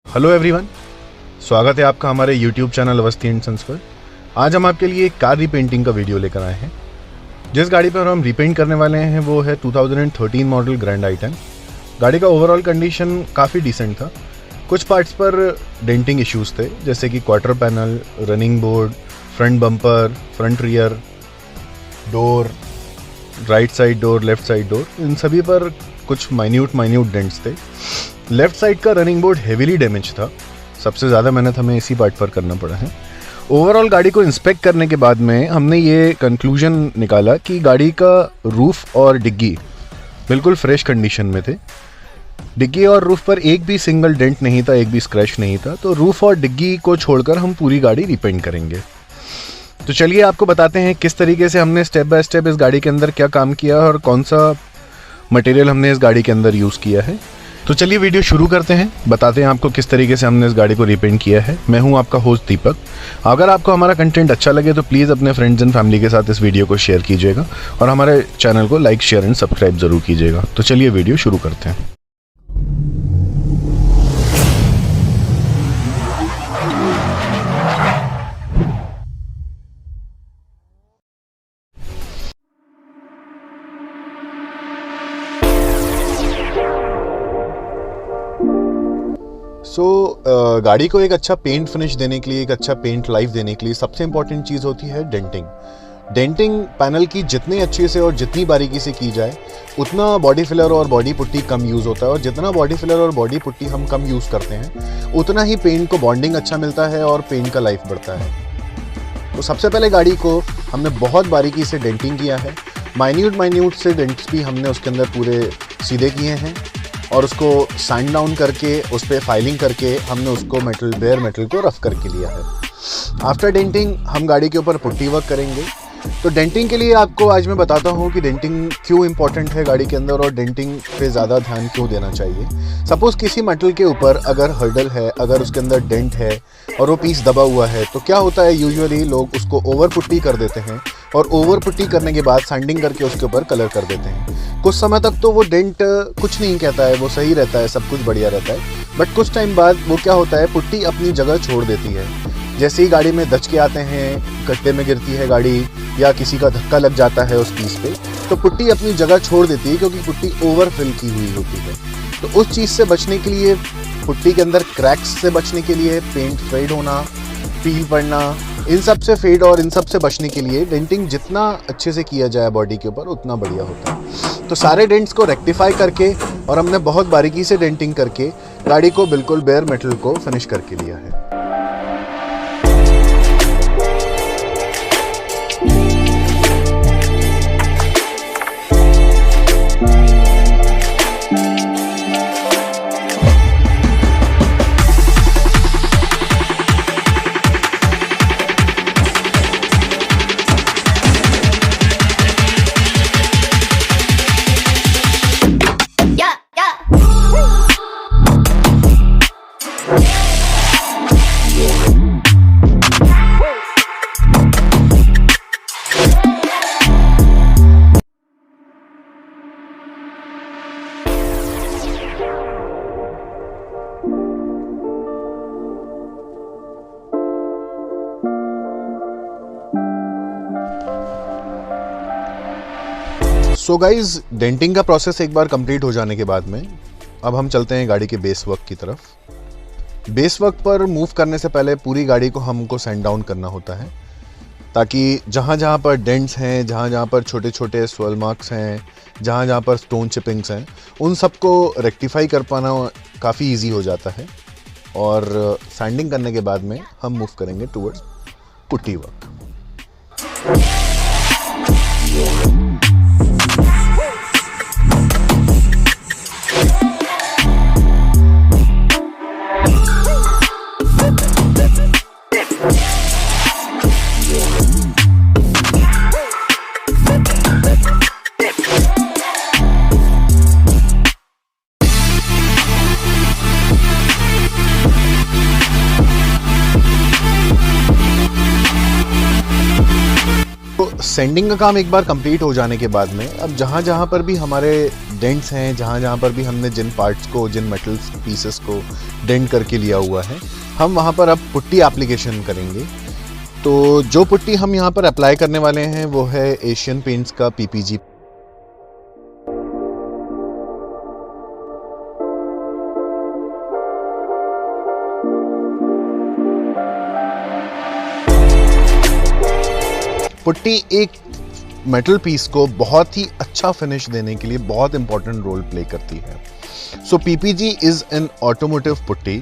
Hello everyone, स्वागत है आपका हमारे YouTube channel Awasthi and Sons पर। आज हम आपके लिए एक कार रीपेंटिंग का वीडियो लेकर आए हैं। जिस गाड़ी पर हम रीपेंट करने वाले हैं वो है 2013 मॉडल ग्रैंड आई-10। गाड़ी का ओवरऑल कंडीशन काफ़ी डिसेंट था। कुछ पार्ट्स पर डेंटिंग इश्यूज़ थे, जैसे कि quarter panel, running board, front bumper, front rear door, right side door, left side door, इन सभी पर कुछ माइन्यूट डेंट्स थे। लेफ्ट साइड का रनिंग बोर्ड हेवीली डैमेज था। सबसे ज़्यादा मेहनत हमें इसी पार्ट पर करना पड़ा है। ओवरऑल गाड़ी को इंस्पेक्ट करने के बाद में हमने ये कंक्लूजन निकाला कि गाड़ी का रूफ़ और डिग्गी बिल्कुल फ्रेश कंडीशन में थे। डिग्गी और रूफ़ पर एक भी सिंगल डेंट नहीं था, एक भी स्क्रैच नहीं था। तो रूफ़ और डिग्गी को छोड़कर हम पूरी गाड़ी रिपेंट करेंगे। तो चलिए आपको बताते हैं किस तरीके से हमने स्टेप बाय स्टेप इस गाड़ी के अंदर क्या काम किया और कौन सा मटेरियल हमने इस गाड़ी के अंदर यूज़ किया है। तो चलिए वीडियो शुरू करते हैं, बताते हैं आपको किस तरीके से हमने इस गाड़ी को रिपेंट किया है। मैं हूं आपका होस्ट दीपक। अगर आपको हमारा कंटेंट अच्छा लगे तो प्लीज़ अपने फ्रेंड्स एंड फैमिली के साथ इस वीडियो को शेयर कीजिएगा और हमारे चैनल को लाइक, शेयर एंड सब्सक्राइब ज़रूर कीजिएगा। तो चलिए वीडियो शुरू करते हैं। गाड़ी को एक अच्छा पेंट फिनिश देने के लिए, एक अच्छा पेंट लाइफ देने के लिए सबसे इंपॉर्टेंट चीज़ होती है डेंटिंग। डेंटिंग पैनल की जितने अच्छे से और जितनी बारीकी से की जाए उतना बॉडी फिलर और बॉडी पुट्टी कम यूज़ होता है, और जितना बॉडी फिलर और बॉडी पुट्टी हम कम यूज़ करते हैं उतना ही पेंट को बॉन्डिंग अच्छा मिलता है और पेंट का लाइफ बढ़ता है। तो सबसे पहले गाड़ी को हमने बहुत बारीकी से डेंटिंग किया है। माइन्यूट से डेंट्स भी हमने उसके अंदर पूरे सीधे किए हैं और उसको सैंड डाउन करके उस पर फाइलिंग करके हमने उसको बेयर मेटल को रफ करके लिया है। आफ्टर डेंटिंग हम गाड़ी के ऊपर पुट्टी वर्क करेंगे। तो डेंटिंग के लिए आपको आज मैं बताता हूँ कि डेंटिंग क्यों इंपॉर्टेंट है गाड़ी के अंदर और डेंटिंग पे ज़्यादा ध्यान क्यों देना चाहिए। सपोज़ किसी मेटल के ऊपर अगर हर्डल है, अगर उसके अंदर डेंट है और वो पीस दबा हुआ है, तो क्या होता है, यूजुअली लोग उसको ओवर पुट्टी कर देते हैं और ओवर पुट्टी करने के बाद सैंडिंग करके उसके ऊपर कलर कर देते हैं। कुछ समय तक तो वो डेंट कुछ नहीं कहता है, वो सही रहता है, सब कुछ बढ़िया रहता है। बट कुछ टाइम बाद वो क्या होता है, पुट्टी अपनी जगह छोड़ देती है। जैसे ही गाड़ी में दचके आते हैं, गड्ढे में गिरती है गाड़ी या किसी का धक्का लग जाता है उस पीस पे, तो पुट्टी अपनी जगह छोड़ देती है क्योंकि पुट्टी ओवर फिल की हुई होती है। तो उस चीज़ से बचने के लिए, पुट्टी के अंदर क्रैक्स से बचने के लिए, पेंट फेड होना, पील पड़ना, इन सब से फेड और इन सब से बचने के लिए डेंटिंग जितना अच्छे से किया जाए बॉडी के ऊपर उतना बढ़िया होता है। तो सारे डेंट्स को रेक्टिफाई करके और हमने बहुत बारीकी से डेंटिंग करके गाड़ी को बिल्कुल बेयर मेटल को फिनिश करके लिया है। सो गाइज, डेंटिंग का प्रोसेस एक बार कंप्लीट हो जाने के बाद में अब हम चलते हैं गाड़ी के बेस वर्क की तरफ। बेस वर्क पर मूव करने से पहले पूरी गाड़ी को हमको सैंड डाउन करना होता है, ताकि जहाँ जहाँ पर डेंट्स हैं, जहाँ जहाँ पर छोटे छोटे स्वेल मार्क्स हैं, जहाँ जहाँ पर स्टोन चिपिंग्स हैं, उन सबको रेक्टिफाई कर पाना काफ़ी ईजी हो जाता है। और सैंडिंग करने के बाद में हम मूव करेंगे टूवर्ड्स पुट्टी वर्क। सैंडिंग का काम एक बार कंप्लीट हो जाने के बाद में अब जहाँ जहाँ पर भी हमारे डेंट्स हैं, जहाँ जहाँ पर भी हमने जिन पार्ट्स को, जिन मेटल पीसेस को डेंट करके लिया हुआ है, हम वहाँ पर अब पुट्टी एप्लीकेशन करेंगे। तो जो पुट्टी हम यहाँ पर अप्लाई करने वाले हैं वो है एशियन पेंट्स का PPG। पुट्टी एक मेटल पीस को बहुत ही अच्छा फिनिश देने के लिए बहुत इंपॉर्टेंट रोल प्ले करती है। सो PPG is an automotive putty.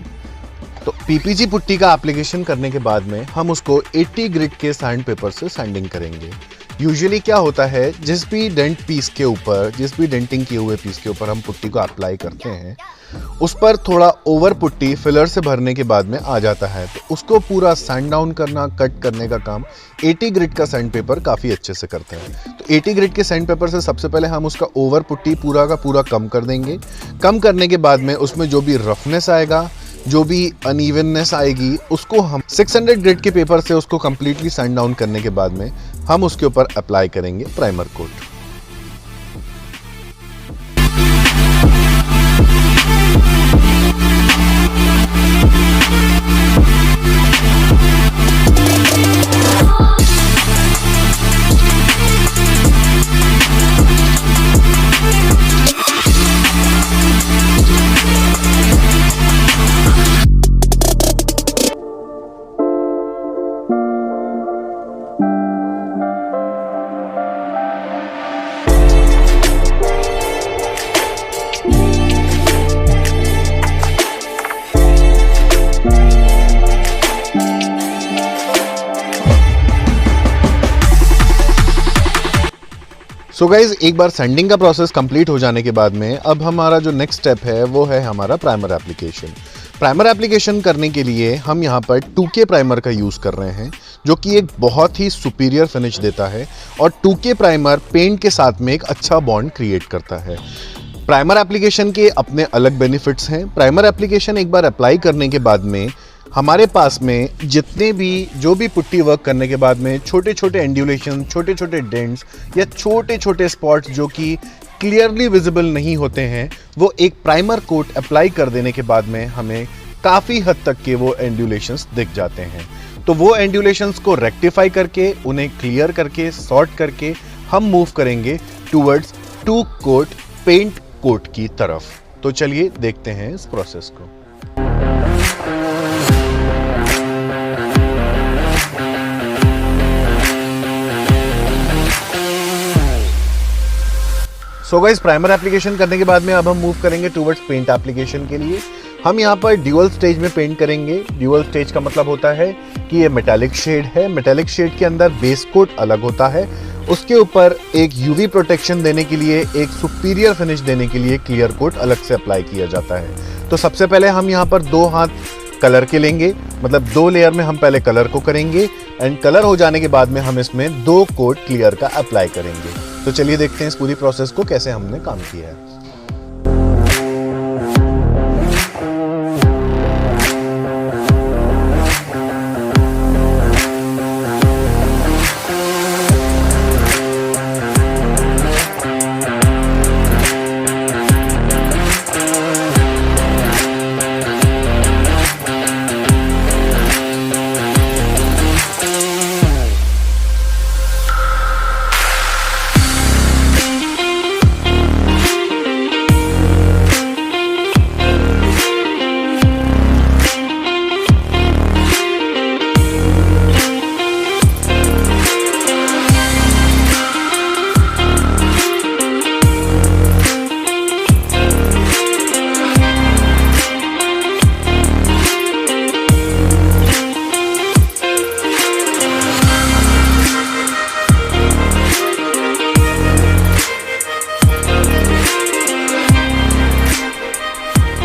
तो PPG पुट्टी का एप्लीकेशन करने के बाद में हम उसको 80 ग्रिड के सैंड पेपर से सैंडिंग करेंगे। यूजुअली क्या होता है, जिस भी डेंट पीस के ऊपर, जिस भी डेंटिंग किए हुए पीस के ऊपर हम पुट्टी को अप्लाई करते हैं, उस पर थोड़ा ओवर पुट्टी फिलर से भरने के बाद में आ जाता है। तो उसको पूरा सैंड डाउन करना, कट करने का काम 80 ग्रिड का सैंड पेपर काफ़ी अच्छे से करते हैं। तो 80 ग्रिड के सैंड पेपर से सबसे पहले हम उसका ओवर पुट्टी पूरा का पूरा कम कर देंगे। कम करने के बाद में उसमें जो भी रफनेस आएगा, जो भी अनइवननेस आएगी, उसको हम 600 ग्रेड के पेपर से उसको कंप्लीटली सैंड डाउन करने के बाद में हम उसके ऊपर अप्लाई करेंगे प्राइमर कोट। सो गाइज, एक बार सैंडिंग का प्रोसेस कंप्लीट हो जाने के बाद में अब हमारा जो नेक्स्ट स्टेप है वो है हमारा प्राइमर एप्लीकेशन। प्राइमर एप्लीकेशन करने के लिए हम यहाँ पर 2K प्राइमर का यूज़ कर रहे हैं, जो कि एक बहुत ही सुपीरियर फिनिश देता है और 2K प्राइमर पेंट के साथ में एक अच्छा बॉन्ड क्रिएट करता है। प्राइमर एप्लीकेशन के अपने अलग बेनिफिट्स हैं। प्राइमर एप्लीकेशन एक बार अप्लाई करने के बाद में हमारे पास में जितने भी जो भी पुट्टी वर्क करने के बाद में छोटे छोटे एंड्यूलेशन, छोटे छोटे डेंट्स या छोटे छोटे स्पॉट्स जो कि क्लियरली विजिबल नहीं होते हैं, वो एक प्राइमर कोट अप्लाई कर देने के बाद में हमें काफ़ी हद तक के वो एंड्यूलेशंस दिख जाते हैं। तो वो एंड्यूलेशंस को रेक्टिफाई करके, उन्हें क्लियर करके, सॉर्ट करके हम मूव करेंगे टूवर्ड्स 2 कोट पेंट कोट की तरफ। तो चलिए देखते हैं इस प्रोसेस को। सो गाइस, प्राइमर एप्लीकेशन करने के बाद में अब हम मूव करेंगे टूवर्ड्स पेंट एप्लीकेशन के लिए। हम यहाँ पर ड्यूअल स्टेज में पेंट करेंगे। ड्यूअल स्टेज का मतलब होता है कि ये मेटालिक शेड है। मेटालिक शेड के अंदर बेस कोट अलग होता है, उसके ऊपर एक यूवी प्रोटेक्शन देने के लिए, एक सुपीरियर फिनिश देने के लिए क्लियर कोट अलग से अप्लाई किया जाता है। तो सबसे पहले हम यहाँ पर 2 हाथ कलर के लेंगे, मतलब 2 लेयर में हम पहले कलर को करेंगे एंड कलर हो जाने के बाद में हम इसमें 2 कोट क्लियर का अप्लाई करेंगे। तो चलिए देखते हैं इस पूरी प्रोसेस को कैसे हमने काम किया है।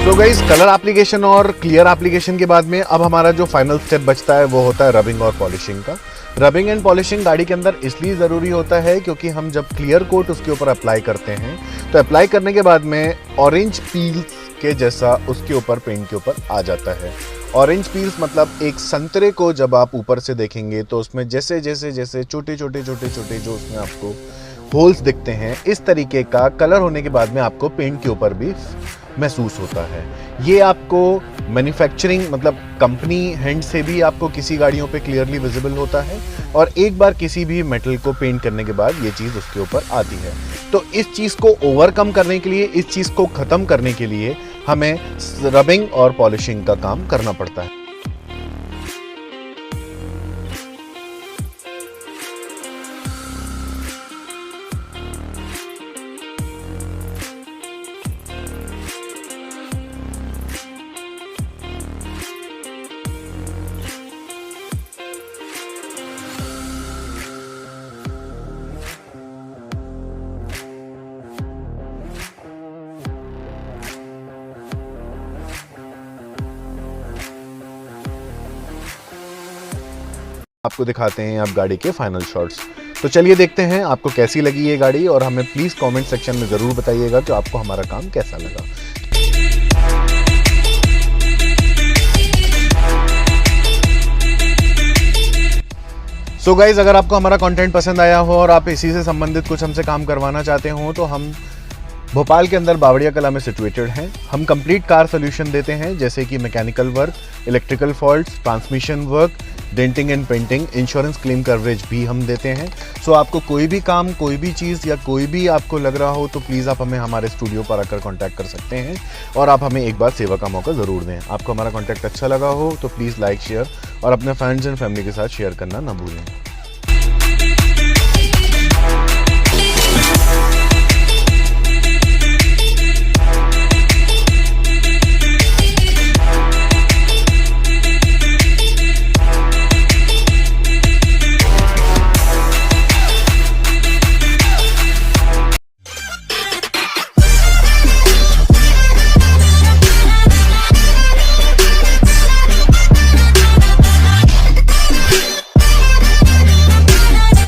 तो गाइस, कलर एप्लीकेशन और क्लियर एप्लीकेशन के बाद में अब हमारा जो फाइनल स्टेप बचता है वो होता है रबिंग और पॉलिशिंग का। रबिंग एंड पॉलिशिंग गाड़ी के अंदर इसलिए ज़रूरी होता है क्योंकि हम जब क्लियर कोट उसके ऊपर अप्लाई करते हैं तो अप्लाई करने के बाद में ऑरेंज पील्स के जैसा उसके ऊपर पेंट के ऊपर आ जाता है। ऑरेंज पील्स मतलब एक संतरे को जब आप ऊपर से देखेंगे तो उसमें जैसे जैसे जैसे छोटे छोटे जो उसमें आपको होल्स दिखते हैं, इस तरीके का कलर होने के बाद में आपको पेंट के ऊपर भी महसूस होता है। ये आपको मैन्युफैक्चरिंग मतलब कंपनी हैंड से भी आपको किसी गाड़ियों पे क्लियरली विजिबल होता है, और एक बार किसी भी मेटल को पेंट करने के बाद ये चीज़ उसके ऊपर आती है। तो इस चीज़ को ओवरकम करने के लिए, इस चीज़ को ख़त्म करने के लिए हमें रबिंग और पॉलिशिंग का काम करना पड़ता है। आपको दिखाते हैं अब गाड़ी के फाइनल शॉट्स। तो चलिए देखते हैं आपको कैसी लगी ये गाड़ी, और हमें प्लीज़ कमेंट सेक्शन में ज़रूर बताइएगा कि आपको हमारा काम कैसा लगा। सो गाइज, अगर आपको हमारा कंटेंट पसंद आया हो और आप इसी से संबंधित कुछ हमसे काम करवाना चाहते हो, तो हम भोपाल के अंदर बावड़िया कला में सिचुएटेड हैं। हम कंप्लीट कार सोल्यूशन देते हैं, जैसे कि mechanical work, electrical faults, transmission work, denting and painting, insurance claim coverage भी हम देते हैं। सो आपको कोई भी काम, कोई भी चीज़ या कोई भी आपको लग रहा हो, तो प्लीज़ आप हमें हमारे स्टूडियो पर आकर कॉन्टैक्ट कर सकते हैं, और आप हमें एक बार सेवा का मौका ज़रूर दें। आपको हमारा कॉन्टैक्ट अच्छा लगा हो तो प्लीज़ लाइक, शेयर और अपने फ्रेंड्स एंड फैमिली के साथ शेयर करना ना भूलें।